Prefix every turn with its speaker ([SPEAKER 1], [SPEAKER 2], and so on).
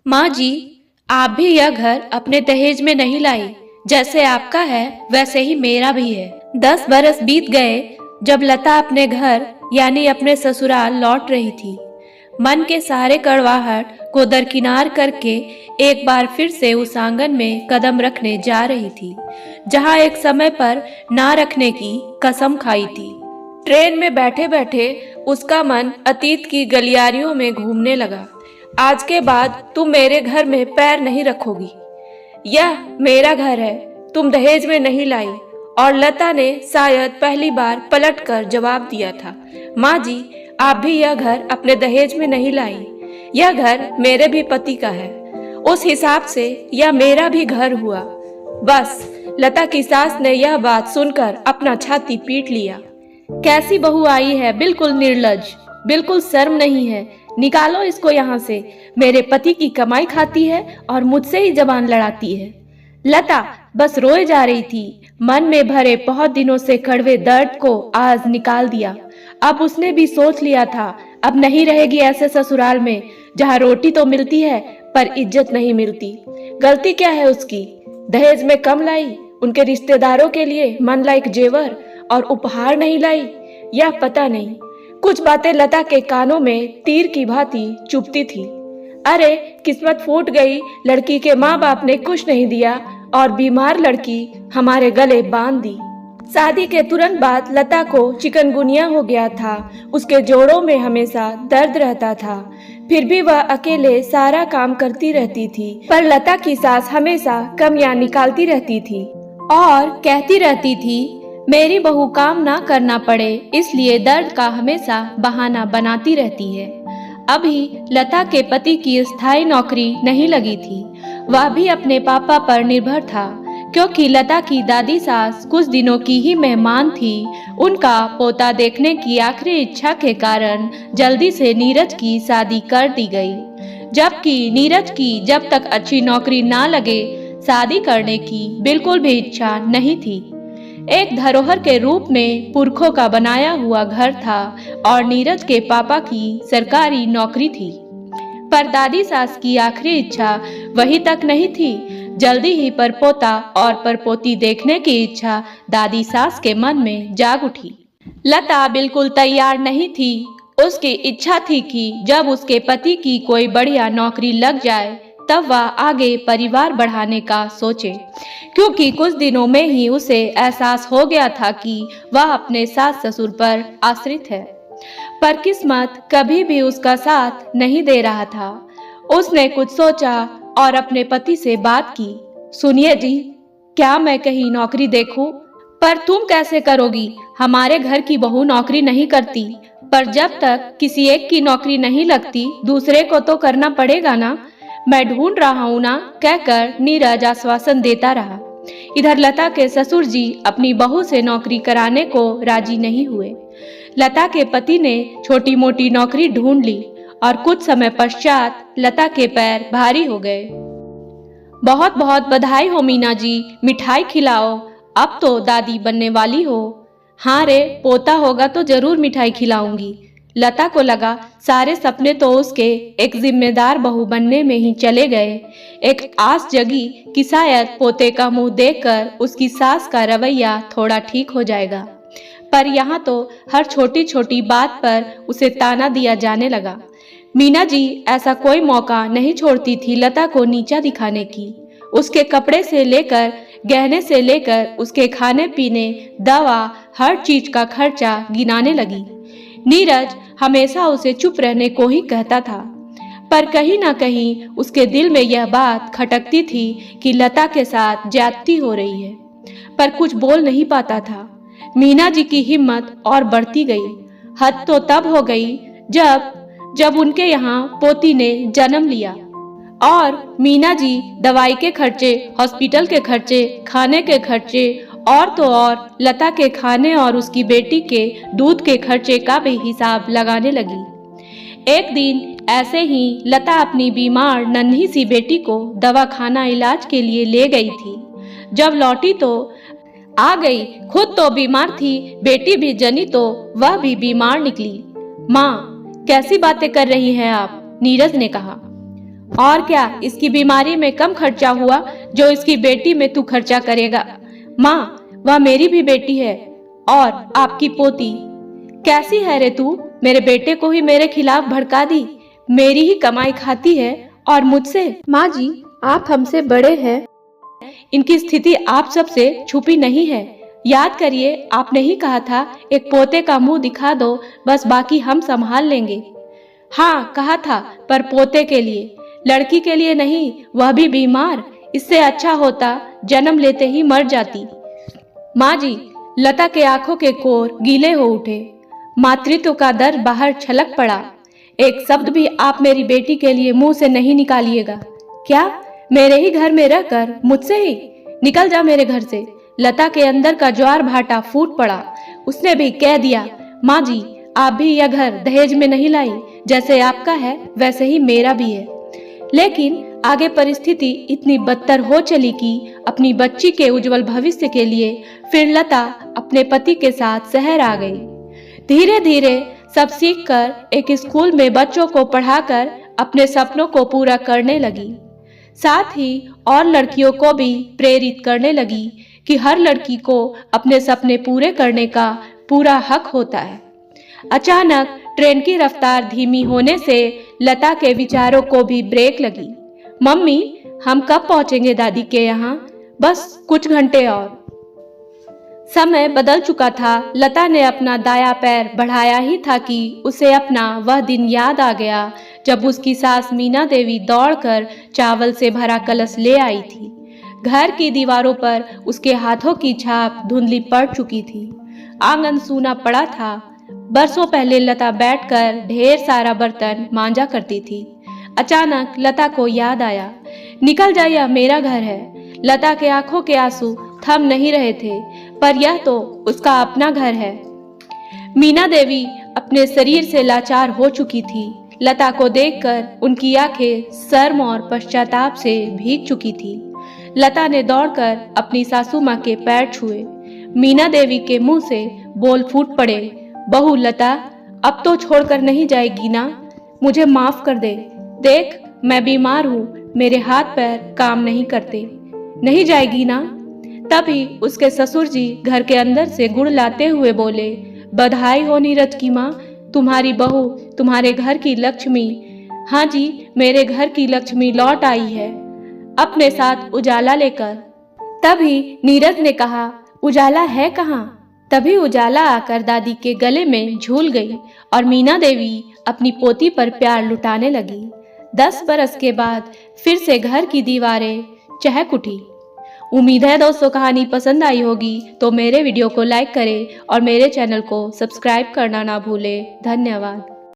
[SPEAKER 1] माँ जी, आप भी यह घर अपने दहेज में नहीं लाई। जैसे आपका है वैसे ही मेरा भी है। 10 बरस बीत गए जब लता अपने घर यानी अपने ससुराल लौट रही थी। मन के सारे कड़वाहट को दरकिनार करके एक बार फिर से उस आंगन में कदम रखने जा रही थी, जहाँ एक समय पर ना रखने की कसम खाई थी। ट्रेन में बैठे बैठे उसका मन अतीत की गलियारियों में घूमने लगा। आज के बाद तुम मेरे घर में पैर नहीं रखोगी। यह मेरा घर है, तुम दहेज में नहीं लाई। और लता ने शायद पहली बार पलटकर जवाब दिया था, माँ जी, आप भी यह घर अपने दहेज में नहीं लाई। यह घर मेरे भी पति का है। उस हिसाब से यह मेरा भी घर हुआ। बस लता की सास ने यह बात सुनकर अपना छाती पीट लिया। कैसी बहू आई है, बिल्कुल निर्लज, बिल्कुल शर्म नहीं है। निकालो इसको यहाँ से। मेरे पति की कमाई खाती है और मुझसे ही जबान लड़ाती है। लता बस रोए जा रही थी। मन में भरे बहुत दिनों से कड़वे दर्द को आज निकाल दिया। अब उसने भी सोच लिया था, अब नहीं रहेगी ऐसे ससुराल में जहाँ रोटी तो मिलती है पर इज्जत नहीं मिलती। गलती क्या है उसकी? दहेज में कम लाई, उनके रिश्तेदारों के लिए मन लायक जेवर और उपहार नहीं लाई, या पता नहीं। कुछ बातें लता के कानों में तीर की भांति चुभती थी। अरे किस्मत फूट गई, लड़की के माँ बाप ने कुछ नहीं दिया और बीमार लड़की हमारे गले बांध दी। शादी के तुरंत बाद लता को चिकनगुनिया हो गया था। उसके जोड़ों में हमेशा दर्द रहता था। फिर भी वह अकेले सारा काम करती रहती थी, पर लता की सास हमेशा कमियां निकालती रहती थी और कहती रहती थी, मेरी बहू काम ना करना पड़े इसलिए दर्द का हमेशा बहाना बनाती रहती है। अभी लता के पति की स्थायी नौकरी नहीं लगी थी। वह भी अपने पापा पर निर्भर था, क्योंकि लता की दादी सास कुछ दिनों की ही मेहमान थी। उनका पोता देखने की आखिरी इच्छा के कारण जल्दी से नीरज की शादी कर दी गई, जबकि नीरज की जब तक अच्छी नौकरी ना लगे शादी करने की बिल्कुल भी इच्छा नहीं थी। एक धरोहर के रूप में पुरखों का बनाया हुआ घर था और नीरज के पापा की सरकारी नौकरी थी। पर दादी सास की आखिरी इच्छा वही तक नहीं थी। जल्दी ही परपोता और परपोती देखने की इच्छा दादी सास के मन में जाग उठी। लता बिल्कुल तैयार नहीं थी। उसकी इच्छा थी कि जब उसके पति की कोई बढ़िया नौकरी लग जाए तब वह आगे परिवार बढ़ाने का सोचे, क्योंकि कुछ दिनों में ही उसे एहसास हो गया था कि वह अपने सास ससुर पर आश्रित है। पर किस्मत कभी भी उसका साथ नहीं दे रहा था। उसने कुछ सोचा और अपने पति से बात की, सुनिए जी, क्या मैं कहीं नौकरी देखूं? पर तुम कैसे करोगी? हमारे घर की बहू नौकरी नहीं करती। पर जब तक किसी एक की नौकरी नहीं लगती दूसरे को तो करना पड़ेगा ना। मैं ढूंढ रहा हूं ना, कहकर नीरज आश्वासन देता रहा। इधर लता के ससुर जी अपनी बहू से नौकरी कराने को राजी नहीं हुए। लता के पति ने छोटी मोटी नौकरी ढूंढ ली और कुछ समय पश्चात लता के पैर भारी हो गए। बहुत बहुत बधाई हो मीना जी, मिठाई खिलाओ, अब तो दादी बनने वाली हो। हाँ रे, पोता होगा तो जरूर मिठाई खिलाऊंगी। लता को लगा सारे सपने तो उसके एक जिम्मेदार बहू बनने में ही चले गए। एक आस जगी कि शायद पोते का मुंह देखकर उसकी सास का रवैया थोड़ा ठीक हो जाएगा। पर यहाँ तो हर छोटी छोटी बात पर उसे ताना दिया जाने लगा। मीना जी ऐसा कोई मौका नहीं छोड़ती थी लता को नीचा दिखाने की। उसके कपड़े से लेकर गहने से लेकर उसके खाने पीने, दवा, हर चीज का खर्चा गिनाने लगी। नीरज हमेशा उसे चुप रहने को ही कहता था, पर कहीं ना कहीं उसके दिल में यह बात खटकती थी कि लता के साथ ज्यादती हो रही है, पर कुछ बोल नहीं पाता था। मीना जी की हिम्मत और बढ़ती गई। हद तो तब हो गई जब उनके यहाँ पोती ने जन्म लिया और मीना जी दवाई के खर्चे, हॉस्पिटल के खर्चे, खाने के खर्चे और तो और लता के खाने और उसकी बेटी के दूध के खर्चे का भी हिसाब लगाने लगी। एक दिन ऐसे ही लता अपनी बीमार नन्ही सी बेटी को दवा खाना इलाज के लिए ले गई थी। जब लौटी तो आ गई, खुद तो बीमार थी, बेटी भी जनी तो वह भी बीमार निकली। माँ, कैसी बातें कर रही हैं आप? नीरज ने कहा। और क्या इसकी बीमारी में कम खर्चा हुआ जो इसकी बेटी में तू खर्चा करेगा। माँ, वह मेरी भी बेटी है और आपकी पोती। कैसी है रे तू, मेरे बेटे को ही मेरे खिलाफ भड़का दी। मेरी ही कमाई खाती है और मुझसे। माँ जी, आप हमसे बड़े हैं, इनकी स्थिति आप सबसे छुपी नहीं है। याद करिए, आपने ही कहा था एक पोते का मुंह दिखा दो, बस बाकी हम संभाल लेंगे। हाँ कहा था, पर पोते के लिए, लड़की के लिए नहीं, वह भी बीमार। इससे अच्छा होता जन्म लेते ही मर जाती। माँ जी, लता के आंखों के कोर गीले हो उठे। मातृत्व का दर्द बाहर छलक पड़ा। एक शब्द भी आप मेरी बेटी के लिए मुंह से नहीं निकालिएगा। क्या? मेरे ही घर में रहकर मुझसे ही? निकल जा मेरे घर से। लता के अंदर का ज्वार भाटा फूट पड़ा। उसने भी कह दिया, माँ जी, आप भी यह घर दहेज में नहीं लाई। जैसे आपका है वैसे ही मेरा भी है। लेकिन आगे परिस्थिति इतनी बदतर हो चली कि अपनी बच्ची के उज्जवल भविष्य के लिए फिर लता अपने पति के साथ शहर आ गई। धीरे धीरे सब सीखकर एक स्कूल में बच्चों को पढ़ाकर अपने सपनों को पूरा करने लगी। साथ ही और लड़कियों को भी प्रेरित करने लगी कि हर लड़की को अपने सपने पूरे करने का पूरा हक होता है। अचानक ट्रेन की रफ्तार धीमी होने से लता के विचारों को भी ब्रेक लगी। मम्मी, हम कब पहुंचेंगे दादी के यहाँ? बस कुछ घंटे और। समय बदल चुका था। लता ने अपना दाया पैर बढ़ाया ही था कि उसे अपना वह दिन याद आ गया जब उसकी सास मीना देवी दौड़कर चावल से भरा कलश ले आई थी। घर की दीवारों पर उसके हाथों की छाप धुंधली पड़ चुकी थी। आंगन सूना पड़ा था। बरसों पहले लता बैठकर ढेर सारा बर्तन मांजा करती थी। अचानक लता को याद आया, निकल जा, यह मेरा घर है। लता के आंखों के आंसू थम नहीं रहे थे, पर यह तो उसका अपना घर है। मीना देवी अपने शरीर से लाचार हो चुकी थी। लता को देखकर उनकी आंखें शर्म और पश्चाताप से भीग चुकी थी। लता ने दौड़कर अपनी सासू माँ के पैर छुए। मीना देवी के मुंह से बोल फूट पड़े, बहू लता, अब तो छोड़कर नहीं जाएगी ना? मुझे माफ कर दे। देख, मैं बीमार हूँ, मेरे हाथ पैर काम नहीं करते। नहीं जाएगी ना? तभी उसके ससुर जी घर के अंदर से गुड़ लाते हुए बोले, बधाई हो नीरज की माँ, तुम्हारी बहू तुम्हारे घर की लक्ष्मी। हाँ जी, मेरे घर की लक्ष्मी लौट आई है, अपने साथ उजाला लेकर। तभी नीरज ने कहा, उजाला है कहाँ? तभी उजाला आकर दादी के गले में झूल गई और मीना देवी अपनी पोती पर प्यार लुटाने लगी। 10 बरस के बाद फिर से घर की दीवारें चहक उठी। उम्मीद है दोस्तों कहानी पसंद आई होगी, तो मेरे वीडियो को लाइक करें और मेरे चैनल को सब्सक्राइब करना ना भूलें। धन्यवाद।